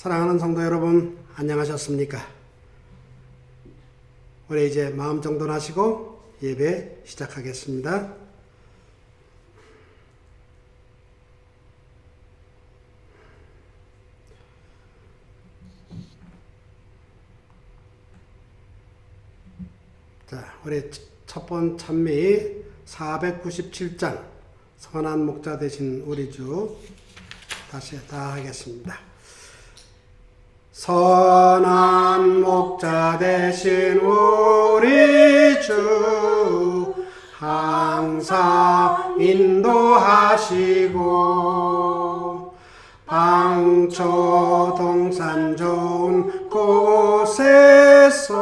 사랑하는 성도 여러분, 안녕하셨습니까? 우리 이제 마음 정돈하시고 예배 시작하겠습니다. 자, 우리 첫 번 찬미 497장 선한 목자 되신 우리 주 다시 다 하겠습니다. 선한 목자 되신 우리 주 항상 인도하시고 방초 동산 좋은 곳에서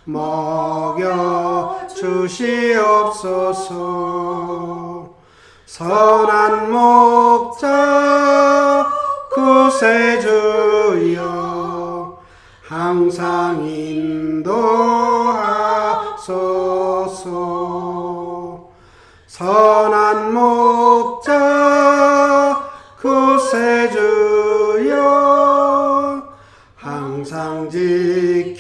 먹여 주시옵소서. 선한 목자 구세주여 항상 인도하소서. 선한 목자 구세주여 항상 지켜주소서.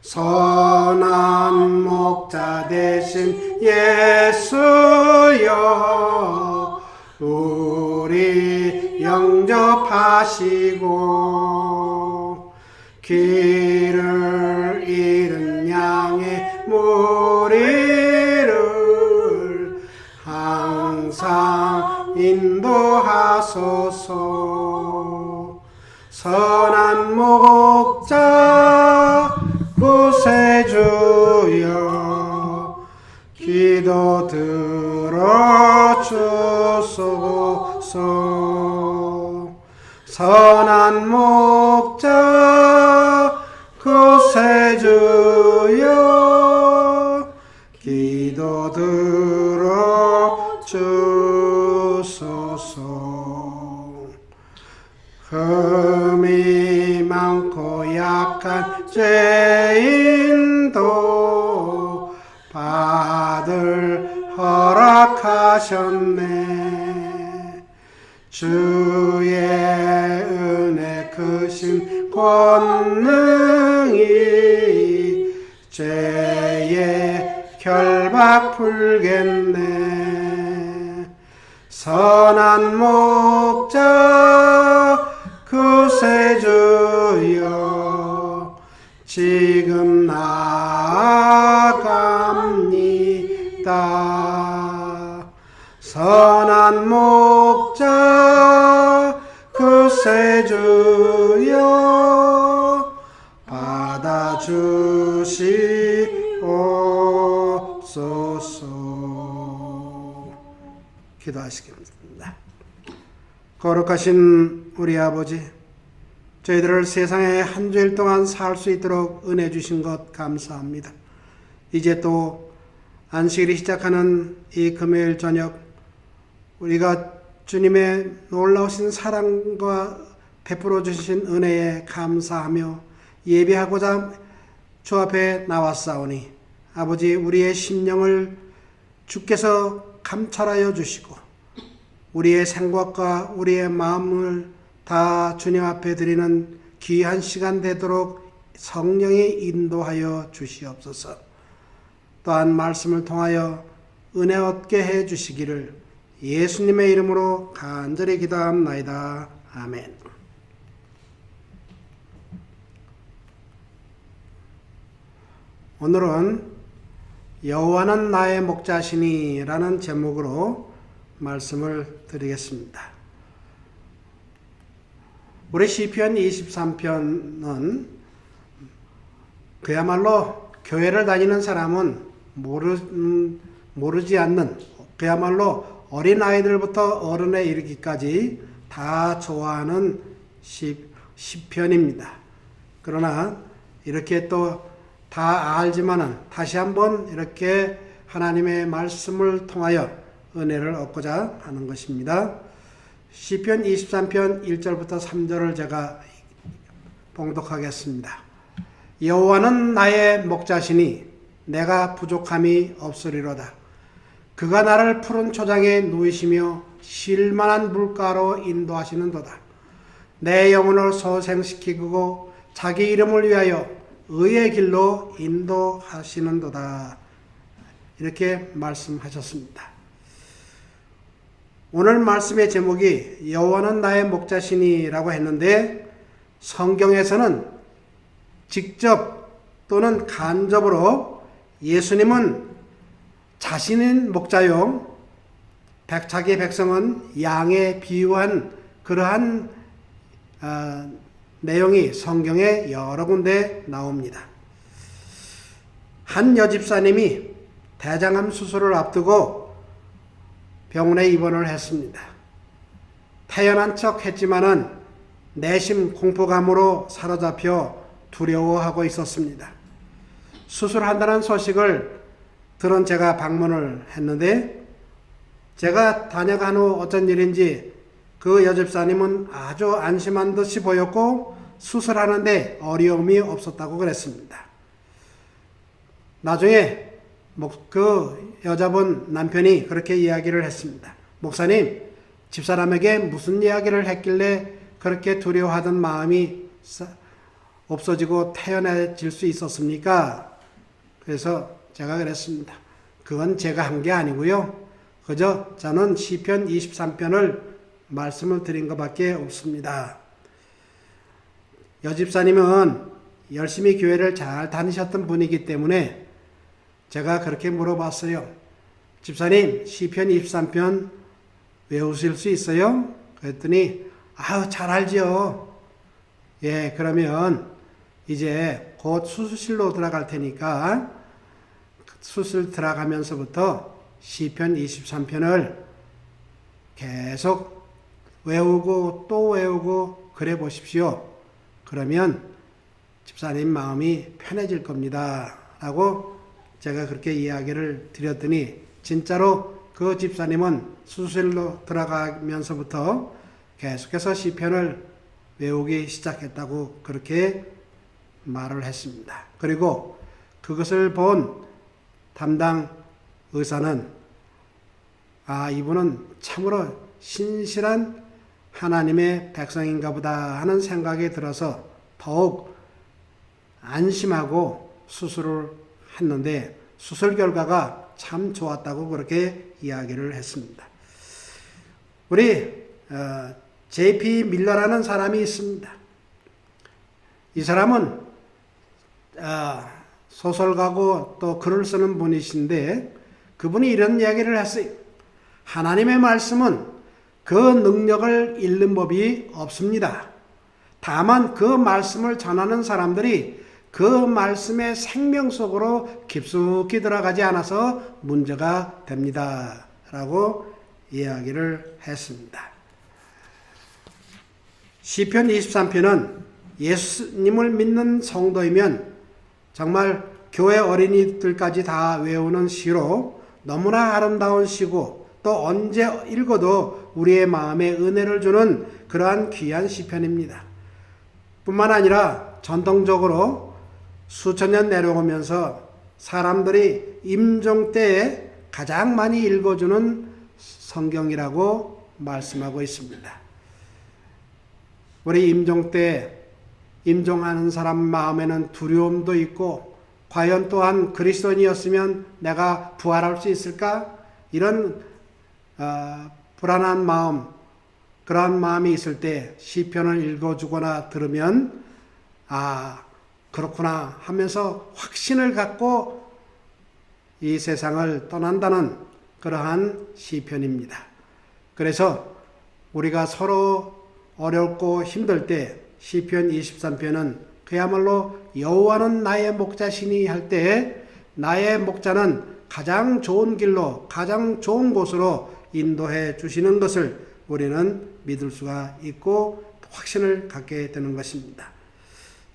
선한 목자 되신 예수여 우리 영접하시고 길을 잃은 양의 무리를 항상 인도하소서. 선한 목자 구세주여 기도 들어주소서. 선한 목자 구세주여 기도 들어주소서. 흠이 많고 약한 죄인도 받을 허락하셨네. 주의 은혜 크신 권능이 죄의 결박 풀겠네. 선한 목자 구세주여 지금 나아갑니다. 선한 목자 구세주여 받아주시옵소서. 기도하시겠습니다. 거룩하신 우리 아버지, 저희들을 세상에 한 주일 동안 살 수 있도록 은혜 주신 것 감사합니다. 이제 또 안식일이 시작하는 이 금요일 저녁 우리가 주님의 놀라우신 사랑과 베풀어 주신 은혜에 감사하며 예배하고자 주 앞에 나왔사오니 아버지 우리의 심령을 주께서 감찰하여 주시고 우리의 생각과 우리의 마음을 다 주님 앞에 드리는 귀한 시간 되도록 성령이 인도하여 주시옵소서. 또한 말씀을 통하여 은혜 얻게 해 주시기를 예수님의 이름으로 간절히 기도합나이다. 아멘. 오늘은 여호와는 나의 목자시니 라는 제목으로 말씀을 드리겠습니다. 우리 시편 23편은 그야말로 교회를 다니는 사람은 모르지 않는 그야말로 어린아이들부터 어른에 이르기까지 다 좋아하는 시편입니다. 그러나 이렇게 또 다 알지만은 다시 한번 이렇게 하나님의 말씀을 통하여 은혜를 얻고자 하는 것입니다. 시편 23편 1절부터 3절을 제가 봉독하겠습니다. 여호와는 나의 목자시니 내가 부족함이 없으리로다. 그가 나를 푸른 초장에 누이시며 쉴만한 물가로 인도하시는도다. 내 영혼을 소생시키고 자기 이름을 위하여 의의 길로 인도하시는도다. 이렇게 말씀하셨습니다. 오늘 말씀의 제목이 여호와는 나의 목자시니라고 했는데, 성경에서는 직접 또는 간접으로 예수님은 자신은 목자요, 자기 백성은 양에 비유한 그러한 내용이 성경에 여러 군데 나옵니다. 한 여집사님이 대장암 수술을 앞두고 병원에 입원을 했습니다. 태연한 척 했지만은 내심 공포감으로 사로잡혀 두려워하고 있었습니다. 수술한다는 소식을 들은 제가 방문을 했는데, 제가 다녀간 후 어쩐 일인지 그 여집사님은 아주 안심한 듯이 보였고 수술하는데 어려움이 없었다고 그랬습니다. 나중에 그 여자분 남편이 그렇게 이야기를 했습니다. 목사님, 집사람에게 무슨 이야기를 했길래 그렇게 두려워하던 마음이 없어지고 태연해질 수 있었습니까? 그래서 제가 그랬습니다. 그건 제가 한 게 아니고요. 그저 저는 시편 23편을 말씀을 드린 것밖에 없습니다. 여집사님은 열심히 교회를 잘 다니셨던 분이기 때문에 제가 그렇게 물어봤어요. 집사님, 시편 23편 외우실 수 있어요? 그랬더니 잘 알죠. 예, 그러면 이제 곧 수술실로 들어갈 테니까 수술 들어가면서부터 시편 23편을 계속 외우고 또 외우고 그래 보십시오. 그러면 집사님 마음이 편해질 겁니다. 라고 제가 그렇게 이야기를 드렸더니 진짜로 그 집사님은 수술로 들어가면서부터 계속해서 시편을 외우기 시작했다고 그렇게 말을 했습니다. 그리고 그것을 본 담당 의사는 이분은 참으로 신실한 하나님의 백성인가 보다 하는 생각이 들어서 더욱 안심하고 수술을 했는데 수술 결과가 참 좋았다고 그렇게 이야기를 했습니다. 우리 J.P. 밀러라는 사람이 있습니다. 이 사람은 소설가고 또 글을 쓰는 분이신데 그분이 이런 이야기를 했어요. 하나님의 말씀은 그 능력을 잃는 법이 없습니다. 다만 그 말씀을 전하는 사람들이 그 말씀의 생명 속으로 깊숙이 들어가지 않아서 문제가 됩니다. 라고 이야기를 했습니다. 시편 23편은 예수님을 믿는 성도이면 정말 교회 어린이들까지 다 외우는 시로 너무나 아름다운 시고 또 언제 읽어도 우리의 마음에 은혜를 주는 그러한 귀한 시편입니다. 뿐만 아니라 전통적으로 수천 년 내려오면서 사람들이 임종 때에 가장 많이 읽어주는 성경이라고 말씀하고 있습니다. 우리 임종 때 임종하는 사람 마음에는 두려움도 있고 과연 또한 그리스도인이었으면 내가 부활할 수 있을까? 이런 불안한 마음, 그러한 마음이 있을 때 시편을 읽어주거나 들으면 그렇구나 하면서 확신을 갖고 이 세상을 떠난다는 그러한 시편입니다. 그래서 우리가 서로 어렵고 힘들 때 시편 23편은 그야말로 여호와는 나의 목자시니 할 때 나의 목자는 가장 좋은 길로 가장 좋은 곳으로 인도해 주시는 것을 우리는 믿을 수가 있고 확신을 갖게 되는 것입니다.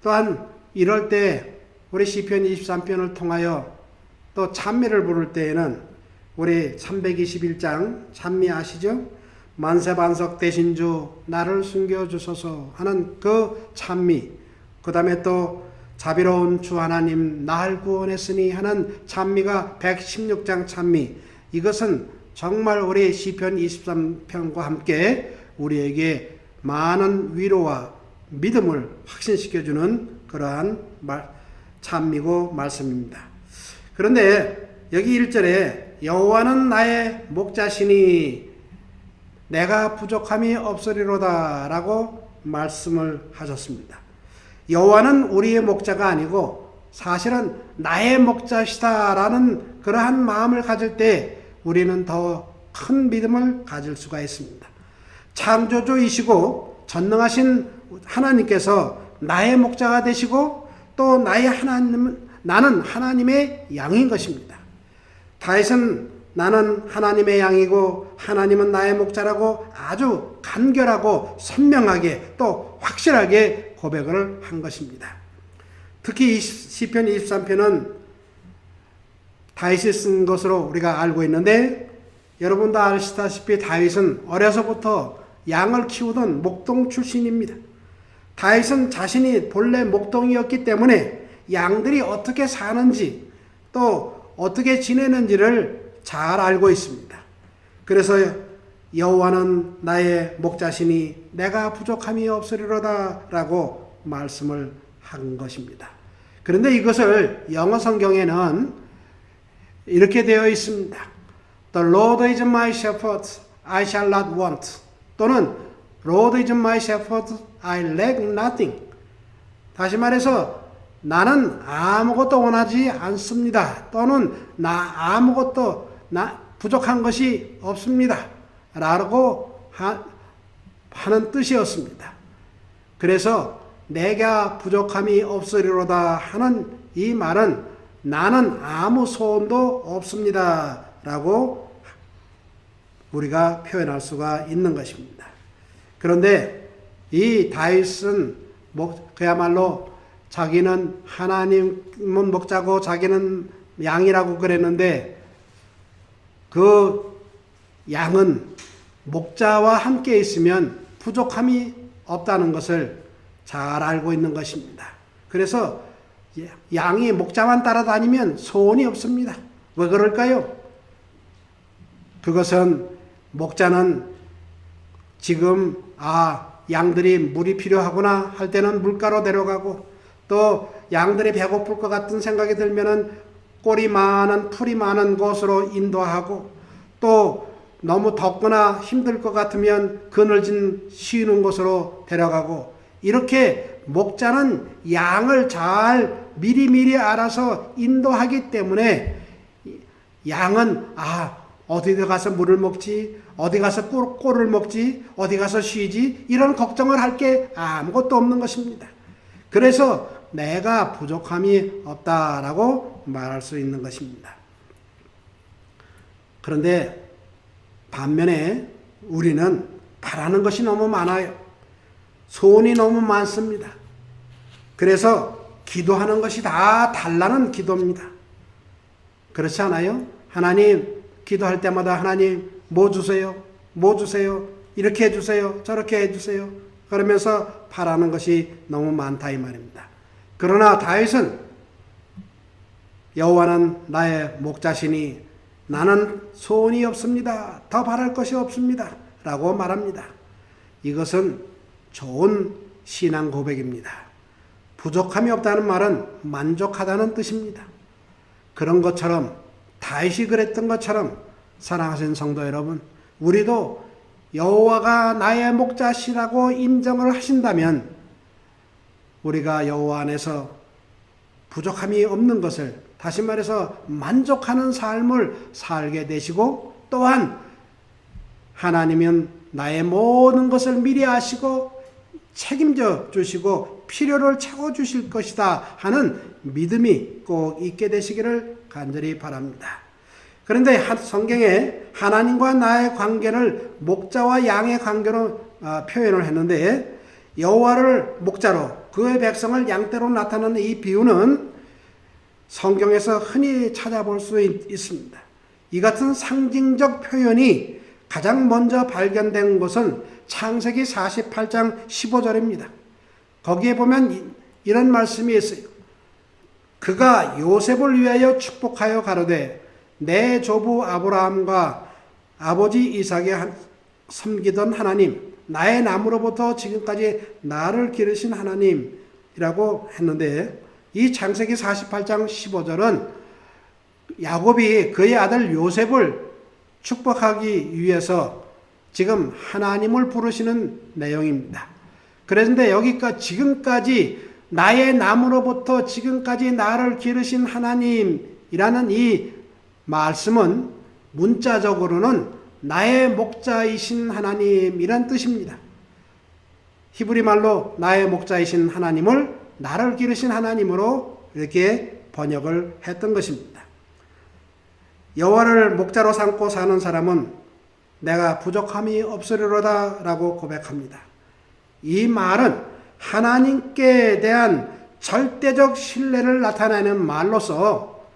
또한 이럴 때 우리 시편 23편을 통하여 또 찬미를 부를 때에는 우리 321장 찬미 아시죠? 만세반석 되신 주 나를 숨겨주소서 하는 그 찬미, 그 다음에 또 자비로운 주 하나님 날 구원했으니 하는 찬미가 116장 찬미, 이것은 정말 우리 시편 23편과 함께 우리에게 많은 위로와 믿음을 확신시켜주는 그러한 찬미고 말씀입니다. 그런데 여기 1절에 여호와는 나의 목자시니 내가 부족함이 없으리로다 라고 말씀을 하셨습니다. 여호와는 우리의 목자가 아니고 사실은 나의 목자시다 라는 그러한 마음을 가질 때 우리는 더 큰 믿음을 가질 수가 있습니다. 창조주이시고 전능하신 하나님께서 나의 목자가 되시고 또 나는 하나님의 양인 것입니다. 다윗은 나는 하나님의 양이고 하나님은 나의 목자라고 아주 간결하고 선명하게 또 확실하게 고백을 한 것입니다. 특히 시편 23편은 다윗이 쓴 것으로 우리가 알고 있는데 여러분도 아시다시피 다윗은 어려서부터 양을 키우던 목동 출신입니다. 다윗은 자신이 본래 목동이었기 때문에 양들이 어떻게 사는지 또 어떻게 지내는지를 잘 알고 있습니다. 그래서 여호와는 나의 목자시니 내가 부족함이 없으리로다 라고 말씀을 한 것입니다. 그런데 이것을 영어 성경에는 이렇게 되어 있습니다. The Lord is my shepherd, I shall not want. 또는 Lord is my shepherd, I lack nothing. 다시 말해서 나는 아무것도 원하지 않습니다. 또는 부족한 것이 없습니다. 라고 하는 뜻이었습니다. 그래서 내가 부족함이 없으리로다 하는 이 말은 나는 아무 소원도 없습니다. 라고 우리가 표현할 수가 있는 것입니다. 그런데 이 다윗은 그야말로 자기는 하나님은 목자고 자기는 양이라고 그랬는데 그 양은 목자와 함께 있으면 부족함이 없다는 것을 잘 알고 있는 것입니다. 그래서 양이 목자만 따라다니면 소원이 없습니다. 왜 그럴까요? 그것은 목자는 지금 양들이 물이 필요하구나 할 때는 물가로 데려가고 또 양들이 배고플 것 같은 생각이 들면은 꼴이 많은 풀이 많은 곳으로 인도하고 또 너무 덥거나 힘들 것 같으면 그늘진 쉬는 곳으로 데려가고 이렇게 목자는 양을 잘 미리미리 알아서 인도하기 때문에 양은 어디 가서 물을 먹지, 어디 가서 꿀을 먹지, 어디 가서 쉬지 이런 걱정을 할 게 아무것도 없는 것입니다. 그래서 내가 부족함이 없다라고 말할 수 있는 것입니다. 그런데 반면에 우리는 바라는 것이 너무 많아요. 소원이 너무 많습니다. 그래서 기도하는 것이 다 달라는 기도입니다. 그렇지 않아요? 하나님 기도할 때마다 하나님 뭐 주세요? 뭐 주세요? 이렇게 해주세요. 저렇게 해주세요. 그러면서 바라는 것이 너무 많다 이 말입니다. 그러나 다윗은 여호와는 나의 목자시니 나는 소원이 없습니다. 더 바랄 것이 없습니다. 라고 말합니다. 이것은 좋은 신앙 고백입니다. 부족함이 없다는 말은 만족하다는 뜻입니다. 그런 것처럼 다윗이 그랬던 것처럼 사랑하신 성도 여러분, 우리도 여호와가 나의 목자시라고 인정을 하신다면 우리가 여호와 안에서 부족함이 없는 것을 다시 말해서 만족하는 삶을 살게 되시고 또한 하나님은 나의 모든 것을 미리 아시고 책임져 주시고 필요를 채워 주실 것이다 하는 믿음이 꼭 있게 되시기를 간절히 바랍니다. 그런데 성경에 하나님과 나의 관계를 목자와 양의 관계로 표현을 했는데 여호와를 목자로 그의 백성을 양떼로 나타내는 이 비유는 성경에서 흔히 찾아볼 수 있습니다. 이 같은 상징적 표현이 가장 먼저 발견된 것은 창세기 48장 15절입니다. 거기에 보면 이런 말씀이 있어요. 그가 요셉을 위하여 축복하여 가로되 내 조부 아브라함과 아버지 이삭이 섬기던 하나님, 나의 남으로부터 지금까지 나를 기르신 하나님이라고 했는데, 이 창세기 48장 15절은 야곱이 그의 아들 요셉을 축복하기 위해서 지금 하나님을 부르시는 내용입니다. 그런데 여기까지 지금까지 나의 남으로부터 지금까지 나를 기르신 하나님이라는 이 말씀은 문자적으로는 나의 목자이신 하나님이란 뜻입니다. 히브리 말로 나의 목자이신 하나님을 나를 기르신 하나님으로 이렇게 번역을 했던 것입니다. 여호와를 목자로 삼고 사는 사람은 내가 부족함이 없으리로다 라고 고백합니다. 이 말은 하나님께 대한 절대적 신뢰를 나타내는 말로서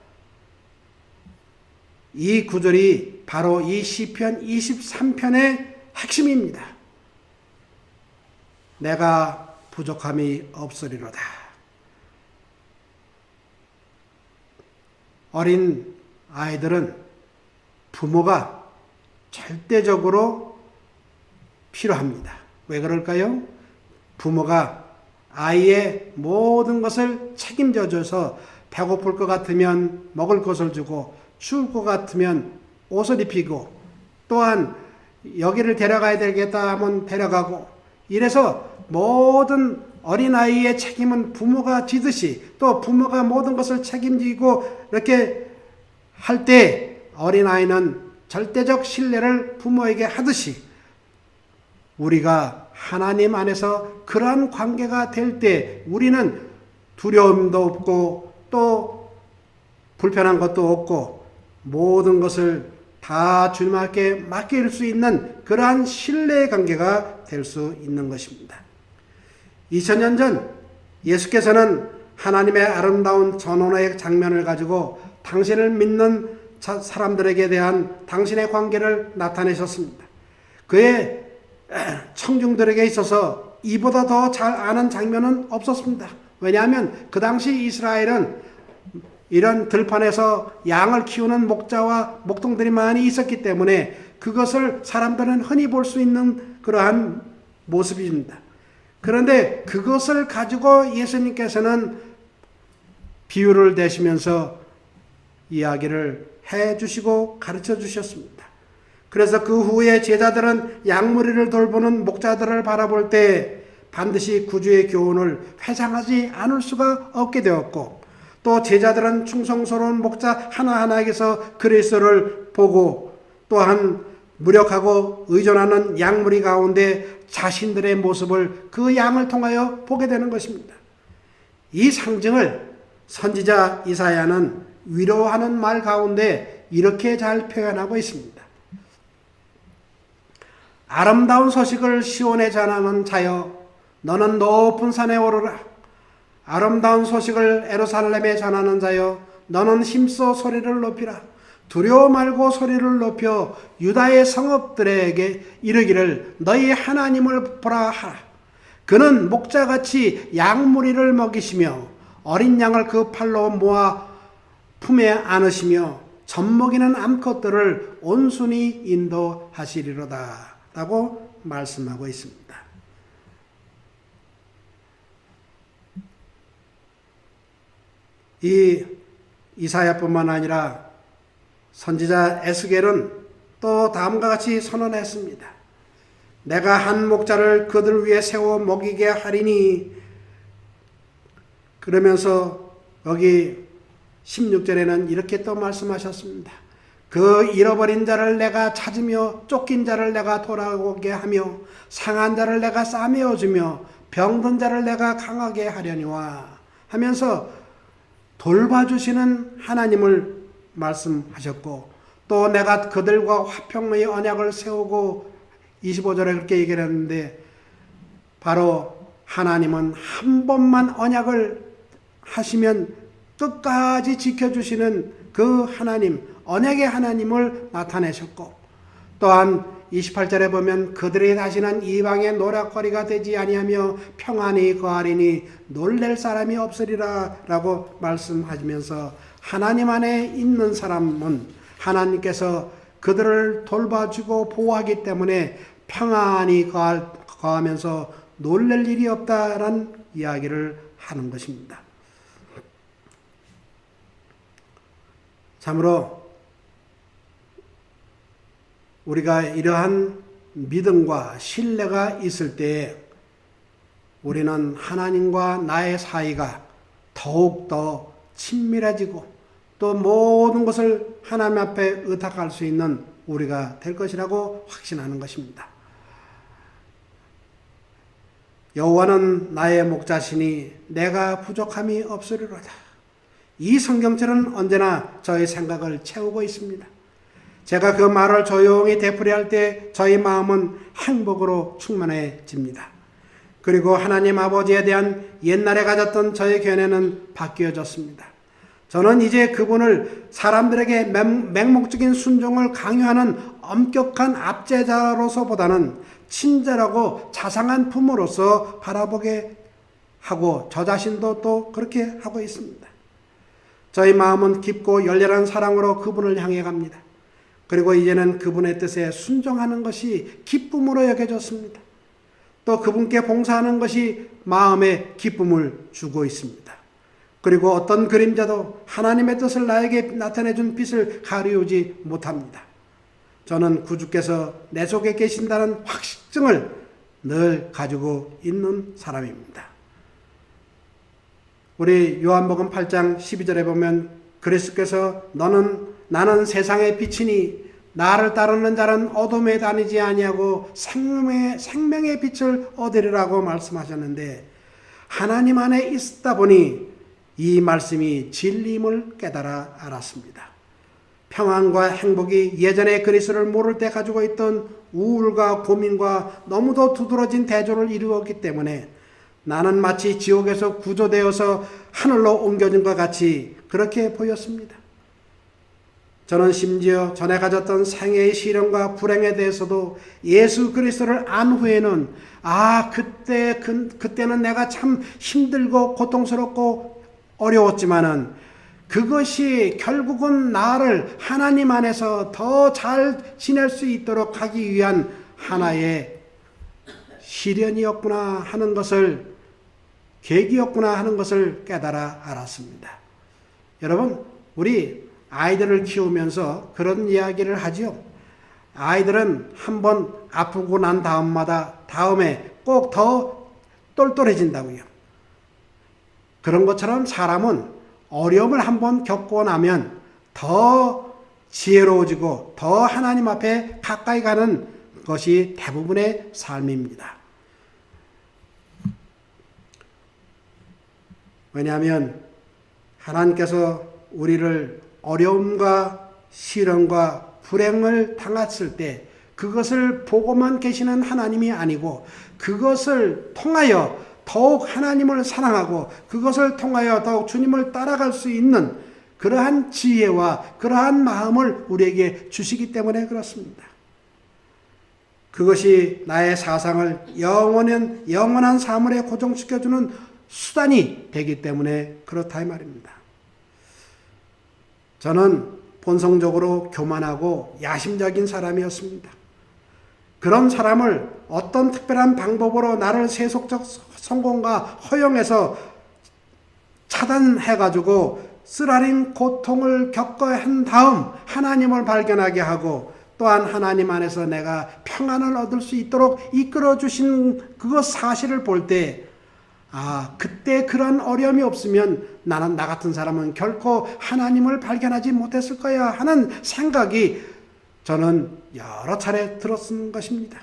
이 구절이 바로 이 시편 23편의 핵심입니다. 내가 부족함이 없으리로다. 어린 아이들은 부모가 절대적으로 필요합니다. 왜 그럴까요? 부모가 아이의 모든 것을 책임져 줘서 배고플 것 같으면 먹을 것을 주고 추울 것 같으면 옷을 입히고 또한 여기를 데려가야 되겠다 하면 데려가고 이래서 모든 어린아이의 책임은 부모가 지듯이 또 부모가 모든 것을 책임지고 이렇게 할 때 어린아이는 절대적 신뢰를 부모에게 하듯이 우리가 하나님 안에서 그러한 관계가 될 때 우리는 두려움도 없고 또 불편한 것도 없고 모든 것을 다 주님께 맡길 수 있는 그러한 신뢰의 관계가 될 수 있는 것입니다. 2000년 전 예수께서는 하나님의 아름다운 전원의 장면을 가지고 당신을 믿는 사람들에게 대한 당신의 관계를 나타내셨습니다. 그의 청중들에게 있어서 이보다 더 잘 아는 장면은 없었습니다. 왜냐하면 그 당시 이스라엘은 이런 들판에서 양을 키우는 목자와 목동들이 많이 있었기 때문에 그것을 사람들은 흔히 볼 수 있는 그러한 모습입니다. 그런데 그것을 가지고 예수님께서는 비유를 대시면서 이야기를 해 주시고 가르쳐 주셨습니다. 그래서 그 후에 제자들은 양무리를 돌보는 목자들을 바라볼 때 반드시 구주의 교훈을 회상하지 않을 수가 없게 되었고 또 제자들은 충성스러운 목자 하나하나에게서 그리스도를 보고 또한 무력하고 의존하는 양무리 가운데 자신들의 모습을 그 양을 통하여 보게 되는 것입니다. 이 상징을 선지자 이사야는 위로하는 말 가운데 이렇게 잘 표현하고 있습니다. 아름다운 소식을 시온에 전하는 자여 너는 높은 산에 오르라. 아름다운 소식을 예루살렘에 전하는 자여 너는 힘써 소리를 높이라. 두려워 말고 소리를 높여 유다의 성읍들에게 이르기를 너희 하나님을 보라 하라. 그는 목자같이 양무리를 먹이시며 어린 양을 그 팔로 모아 품에 안으시며 젖먹이는 암컷들을 온순히 인도하시리로다 라고 말씀하고 있습니다. 이 이사야뿐만 아니라 선지자 에스겔은 또 다음과 같이 선언했습니다. 내가 한 목자를 그들 위에 세워 먹이게 하리니 그러면서 여기 16절에는 이렇게 또 말씀하셨습니다. 그 잃어버린 자를 내가 찾으며 쫓긴 자를 내가 돌아오게 하며 상한 자를 내가 싸매어 주며 병든 자를 내가 강하게 하려니와 하면서 돌봐주시는 하나님을 말씀하셨고 또 내가 그들과 화평의 언약을 세우고 25절에 그렇게 얘기를 했는데 바로 하나님은 한 번만 언약을 하시면 끝까지 지켜주시는 그 하나님, 언약의 하나님을 나타내셨고 또한 28절에 보면 그들이 다시는 이방의 노략거리가 되지 아니하며 평안히 거하리니 놀랄 사람이 없으리라 라고 말씀하시면서 하나님 안에 있는 사람은 하나님께서 그들을 돌봐주고 보호하기 때문에 평안히 거하면서 놀랄 일이 없다라는 이야기를 하는 것입니다. 참으로 우리가 이러한 믿음과 신뢰가 있을 때에 우리는 하나님과 나의 사이가 더욱더 친밀해지고 또 모든 것을 하나님 앞에 의탁할 수 있는 우리가 될 것이라고 확신하는 것입니다. 여호와는 나의 목자시니 내가 부족함이 없으리로다. 이 성경책은 언제나 저의 생각을 채우고 있습니다. 제가 그 말을 조용히 되풀이할 때 저희 마음은 행복으로 충만해집니다. 그리고 하나님 아버지에 대한 옛날에 가졌던 저의 견해는 바뀌어졌습니다. 저는 이제 그분을 사람들에게 맹목적인 순종을 강요하는 엄격한 압제자로서보다는 친절하고 자상한 부모로서 바라보게 하고 저 자신도 또 그렇게 하고 있습니다. 저희 마음은 깊고 열렬한 사랑으로 그분을 향해 갑니다. 그리고 이제는 그분의 뜻에 순종하는 것이 기쁨으로 여겨졌습니다. 또 그분께 봉사하는 것이 마음에 기쁨을 주고 있습니다. 그리고 어떤 그림자도 하나님의 뜻을 나에게 나타내준 빛을 가리우지 못합니다. 저는 구주께서 내 속에 계신다는 확증을 늘 가지고 있는 사람입니다. 우리 요한복음 8장 12절에 보면 그리스도께서 나는 세상의 빛이니 나를 따르는 자는 어둠에 다니지 아니하고 생명의 빛을 얻으리라고 말씀하셨는데 하나님 안에 있다 보니 이 말씀이 진리임을 깨달아 알았습니다. 평안과 행복이 예전에 그리스도를 모를 때 가지고 있던 우울과 고민과 너무도 두드러진 대조를 이루었기 때문에 나는 마치 지옥에서 구조되어서 하늘로 옮겨진 것 같이 그렇게 보였습니다. 저는 심지어 전에 가졌던 생애의 시련과 불행에 대해서도 예수 그리스도를 안 후에는 그때는 내가 참 힘들고 고통스럽고 어려웠지만은 그것이 결국은 나를 하나님 안에서 더 잘 지낼 수 있도록 하기 위한 하나의 시련이었구나 하는 것을, 계기였구나 하는 것을 깨달아 알았습니다. 여러분, 우리 아이들을 키우면서 그런 이야기를 하죠. 아이들은 한번 아프고 난 다음에 꼭 더 똘똘해진다고요. 그런 것처럼 사람은 어려움을 한번 겪고 나면 더 지혜로워지고 더 하나님 앞에 가까이 가는 것이 대부분의 삶입니다. 왜냐하면 하나님께서 우리를 어려움과 시련과 불행을 당했을 때 그것을 보고만 계시는 하나님이 아니고 그것을 통하여 더욱 하나님을 사랑하고 그것을 통하여 더욱 주님을 따라갈 수 있는 그러한 지혜와 그러한 마음을 우리에게 주시기 때문에 그렇습니다. 그것이 나의 사상을 영원한 사물에 고정시켜주는 수단이 되기 때문에 그렇다 이 말입니다. 저는 본성적으로 교만하고 야심적인 사람이었습니다. 그런 사람을 어떤 특별한 방법으로 나를 세속적 성공과 허용해서 차단해가지고 쓰라린 고통을 겪어야 한 다음 하나님을 발견하게 하고 또한 하나님 안에서 내가 평안을 얻을 수 있도록 이끌어 주신 그 사실을 볼 때 그때 그런 어려움이 없으면 나 같은 사람은 결코 하나님을 발견하지 못했을 거야 하는 생각이 저는 여러 차례 들었은 것입니다.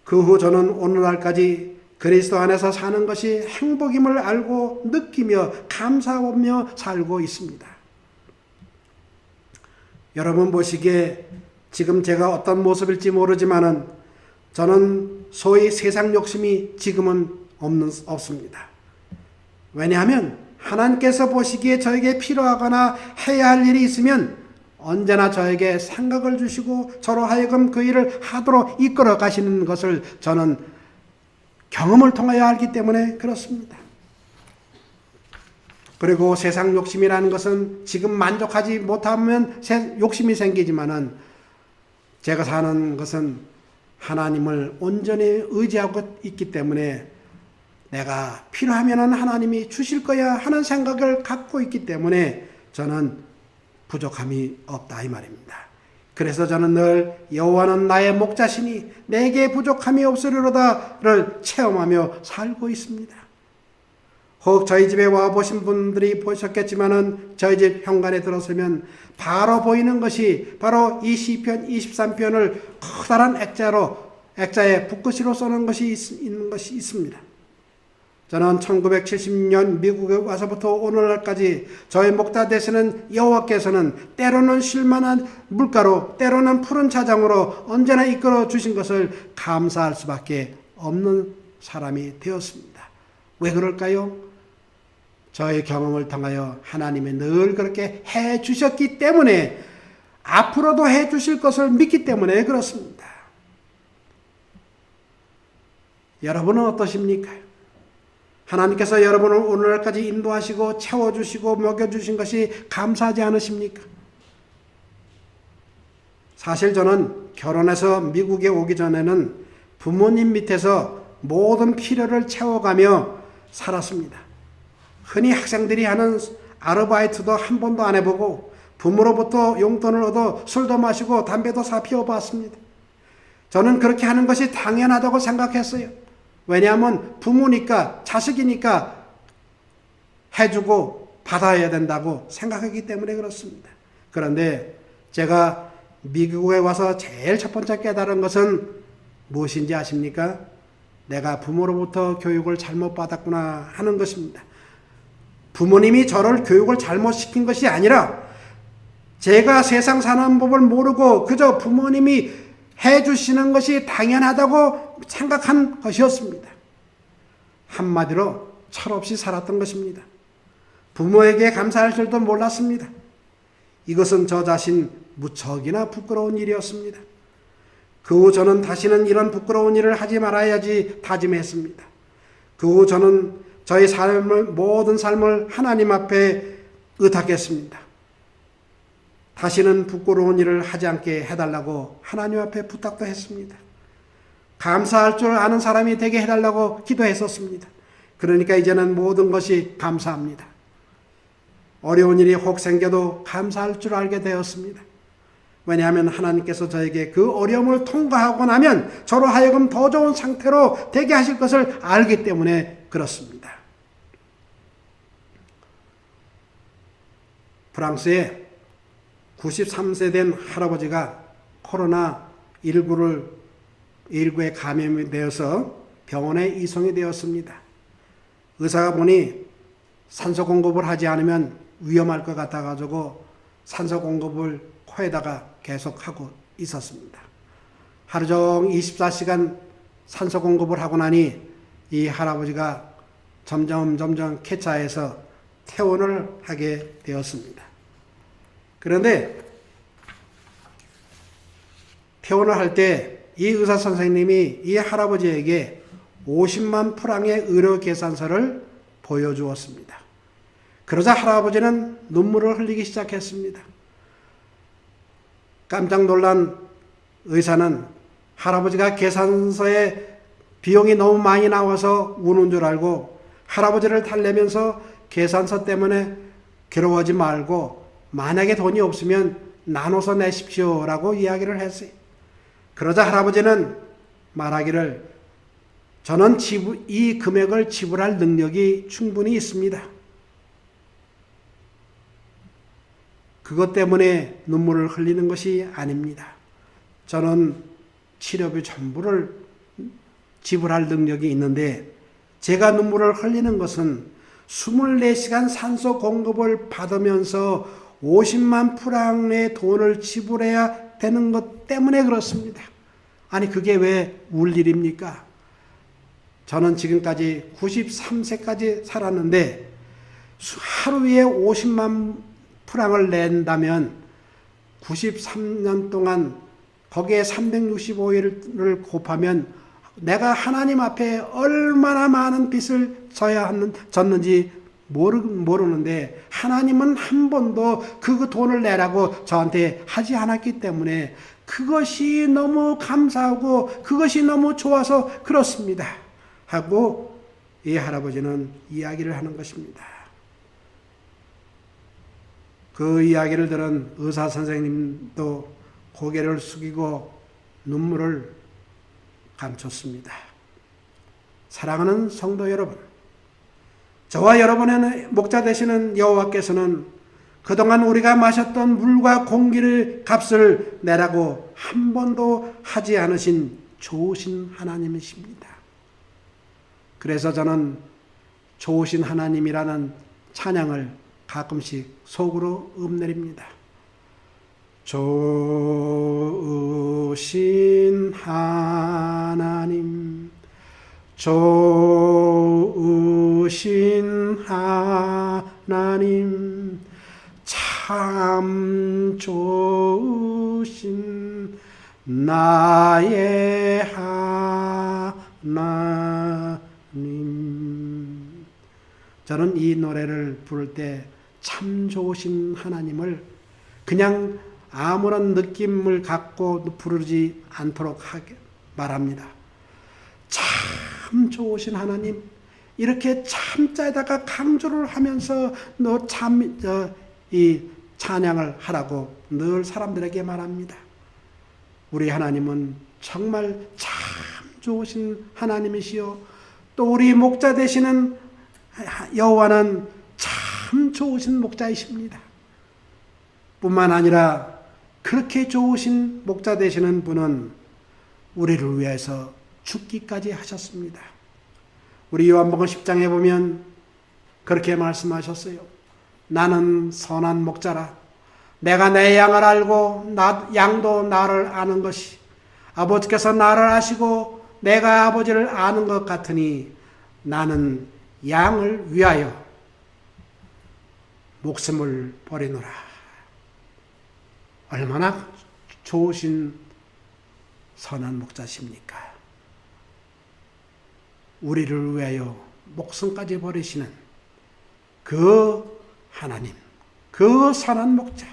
그 후 저는 오늘날까지 그리스도 안에서 사는 것이 행복임을 알고 느끼며 감사하며 살고 있습니다. 여러분 보시기에 지금 제가 어떤 모습일지 모르지만은 저는 소위 세상 욕심이 지금은 없습니다. 왜냐하면 하나님께서 보시기에 저에게 필요하거나 해야 할 일이 있으면 언제나 저에게 생각을 주시고 저로 하여금 그 일을 하도록 이끌어 가시는 것을 저는 경험을 통하여 알기 때문에 그렇습니다. 그리고 세상 욕심이라는 것은 지금 만족하지 못하면 욕심이 생기지만은 제가 사는 것은 하나님을 온전히 의지하고 있기 때문에 내가 필요하면은 하나님이 주실 거야 하는 생각을 갖고 있기 때문에 저는 부족함이 없다 이 말입니다. 그래서 저는 늘 여호와는 나의 목자시니 내게 부족함이 없으리로다를 체험하며 살고 있습니다. 혹 저희 집에 와보신 분들이 보셨겠지만은 저희 집 현관에 들어서면 바로 보이는 것이 바로 이 시편 23편을 커다란 액자에 붓글씨로 써놓은 것이 있는 것이 있습니다. 저는 1970년 미국에 와서부터 오늘날까지 저의 목자 되시는 여호와께서는 때로는 쉴만한 물가로 때로는 푸른 차장으로 언제나 이끌어 주신 것을 감사할 수밖에 없는 사람이 되었습니다. 왜 그럴까요? 저의 경험을 통하여 하나님이 늘 그렇게 해 주셨기 때문에 앞으로도 해 주실 것을 믿기 때문에 그렇습니다. 여러분은 어떠십니까? 하나님께서 여러분을 오늘날까지 인도하시고 채워주시고 먹여주신 것이 감사하지 않으십니까? 사실 저는 결혼해서 미국에 오기 전에는 부모님 밑에서 모든 필요를 채워가며 살았습니다. 흔히 학생들이 하는 아르바이트도 한 번도 안 해보고 부모로부터 용돈을 얻어 술도 마시고 담배도 사 피워봤습니다. 저는 그렇게 하는 것이 당연하다고 생각했어요. 왜냐하면 부모니까 자식이니까 해주고 받아야 된다고 생각하기 때문에 그렇습니다. 그런데 제가 미국에 와서 제일 첫 번째 깨달은 것은 무엇인지 아십니까? 내가 부모로부터 교육을 잘못 받았구나 하는 것입니다. 부모님이 저를 교육을 잘못 시킨 것이 아니라 제가 세상 사는 법을 모르고 그저 부모님이 해주시는 것이 당연하다고 생각한 것이었습니다. 한마디로 철없이 살았던 것입니다. 부모에게 감사할 줄도 몰랐습니다. 이것은 저 자신 무척이나 부끄러운 일이었습니다. 그 후 저는 다시는 이런 부끄러운 일을 하지 말아야지 다짐했습니다. 그 후 저는 저의 모든 삶을 하나님 앞에 의탁했습니다. 다시는 부끄러운 일을 하지 않게 해달라고 하나님 앞에 부탁도 했습니다. 감사할 줄 아는 사람이 되게 해달라고 기도했었습니다. 그러니까 이제는 모든 것이 감사합니다. 어려운 일이 혹 생겨도 감사할 줄 알게 되었습니다. 왜냐하면 하나님께서 저에게 그 어려움을 통과하고 나면 저로 하여금 더 좋은 상태로 되게 하실 것을 알기 때문에 그렇습니다. 프랑스에 93세 된 할아버지가 코로나19에 감염이 되어서 병원에 이송이 되었습니다. 의사가 보니 산소 공급을 하지 않으면 위험할 것 같아가지고 산소 공급을 코에다가 계속하고 있었습니다. 하루 종일 24시간 산소 공급을 하고 나니 이 할아버지가 점점 쾌차해서 퇴원을 하게 되었습니다. 그런데 퇴원을 할 때 이 의사 선생님이 이 할아버지에게 50만 프랑의 의료 계산서를 보여주었습니다. 그러자 할아버지는 눈물을 흘리기 시작했습니다. 깜짝 놀란 의사는 할아버지가 계산서에 비용이 너무 많이 나와서 우는 줄 알고 할아버지를 달래면서 계산서 때문에 괴로워하지 말고 만약에 돈이 없으면 나눠서 내십시오라고 이야기를 했어요. 그러자 할아버지는 말하기를 저는 이 금액을 지불할 능력이 충분히 있습니다. 그것 때문에 눈물을 흘리는 것이 아닙니다. 저는 치료비 전부를 지불할 능력이 있는데 제가 눈물을 흘리는 것은 24시간 산소 공급을 받으면서 50만 프랑의 돈을 지불해야 되는 것 때문에 그렇습니다. 아니 그게 왜 울 일입니까? 저는 지금까지 93세까지 살았는데 하루에 50만 프랑을 낸다면 93년 동안 거기에 365일을 곱하면 내가 하나님 앞에 얼마나 많은 빚을 졌는지 모르는데 하나님은 한 번도 그 돈을 내라고 저한테 하지 않았기 때문에 그것이 너무 감사하고 그것이 너무 좋아서 그렇습니다. 하고 이 할아버지는 이야기를 하는 것입니다. 그 이야기를 들은 의사 선생님도 고개를 숙이고 눈물을 감췄습니다. 사랑하는 성도 여러분, 저와 여러분의 목자 되시는 여호와께서는 그동안 우리가 마셨던 물과 공기를 값을 내라고 한 번도 하지 않으신 좋으신 하나님이십니다. 그래서 저는 좋으신 하나님이라는 찬양을 가끔씩 속으로 읊내립니다. 좋으신 하나님, 좋으신 하나님, 참 좋으신 나의 하나님. 저는 이 노래를 부를 때 참 좋으신 하나님을 그냥 아무런 느낌을 갖고 부르지 않도록 말합니다. 참 좋으신 하나님, 이렇게 참자에다가 강조를 하면서 이 찬양을 하라고 늘 사람들에게 말합니다. 우리 하나님은 정말 참 좋으신 하나님이시요, 또 우리 목자 되시는 여호와는 참 좋으신 목자이십니다. 뿐만 아니라 그렇게 좋으신 목자 되시는 분은 우리를 위해서 죽기까지 하셨습니다. 우리 요한복음 10장에 보면 그렇게 말씀하셨어요. 나는 선한 목자라. 내가 내 양을 알고 양도 나를 아는 것이, 아버지께서 나를 아시고 내가 아버지를 아는 것 같으니 나는 양을 위하여 목숨을 버리노라. 얼마나 좋으신 선한 목자십니까? 우리를 위하여 목숨까지 버리시는 그 하나님, 그 선한 목자,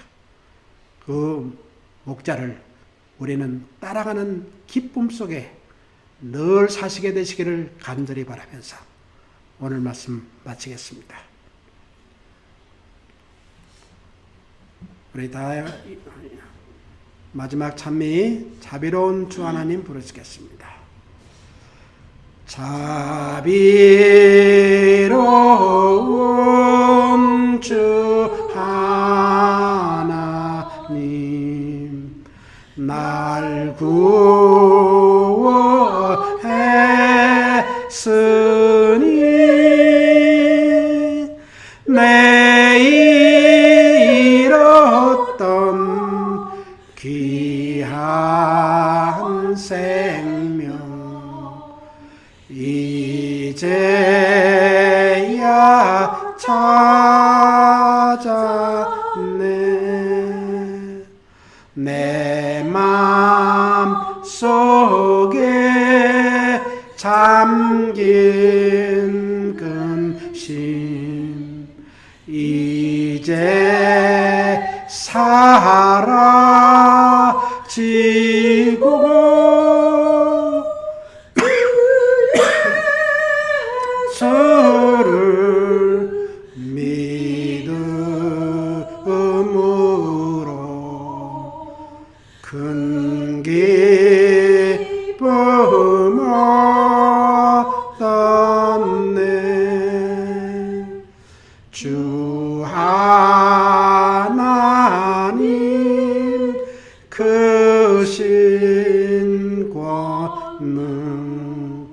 그 목자를 우리는 따라가는 기쁨 속에 늘 사시게 되시기를 간절히 바라면서 오늘 말씀 마치겠습니다. 우리 다 마지막 찬미 자비로운 주 하나님 부르시겠습니다. 자비로운 주 하나님, 날 구원했으니 내 잃었던 귀한 생명 이제야 찾았네. 내 맘 속에 잠긴 근심 이제 사라지고 주를 믿음으로 큰 기쁨 얻었네. 주 하나님 크신 권능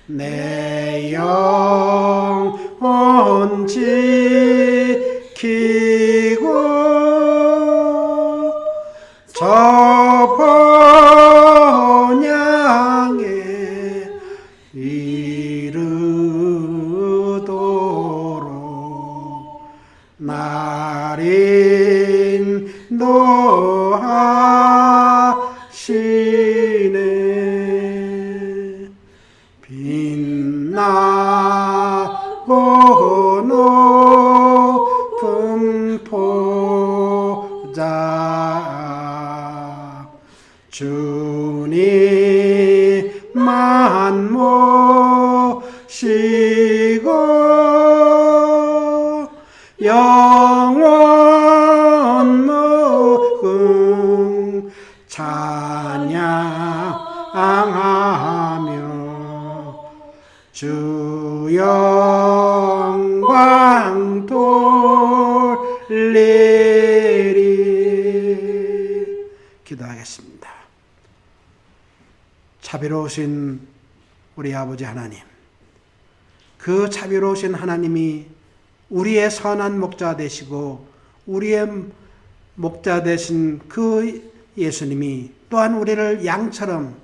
내 영혼 지키고 저 본향에 이르도록 날 인도하시네. 빛나고 자 주님만 모시고 영원 무궁 찬양하며 주 영광 돌리리. 기도하겠습니다. 자비로우신 우리 아버지 하나님, 그 자비로우신 하나님이 우리의 선한 목자 되시고 우리의 목자 되신 그 예수님이 또한 우리를 양처럼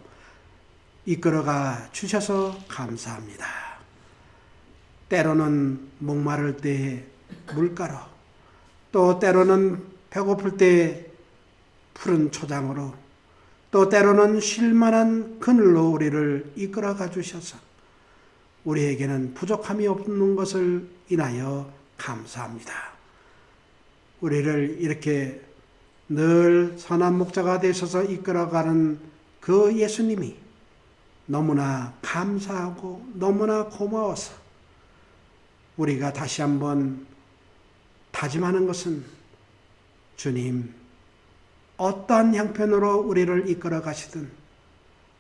이끌어가 주셔서 감사합니다. 때로는 목마를 때 물가로, 또 때로는 배고플 때 푸른 초장으로, 또 때로는 쉴만한 그늘로 우리를 이끌어가 주셔서 우리에게는 부족함이 없는 것을 인하여 감사합니다. 우리를 이렇게 늘 선한 목자가 되셔서 이끌어가는 그 예수님이 너무나 감사하고 너무나 고마워서 우리가 다시 한번 다짐하는 것은, 주님, 어떠한 형편으로 우리를 이끌어 가시든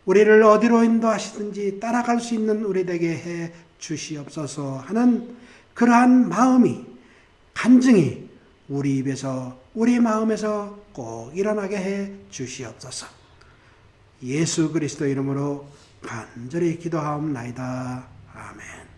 우리를 어디로 인도하시든지 따라갈 수 있는 우리 되게 해 주시옵소서 하는 그러한 마음이, 간증이 우리 입에서, 우리 마음에서 꼭 일어나게 해 주시옵소서. 예수 그리스도 이름으로 간절히 기도하옵나이다. 아멘.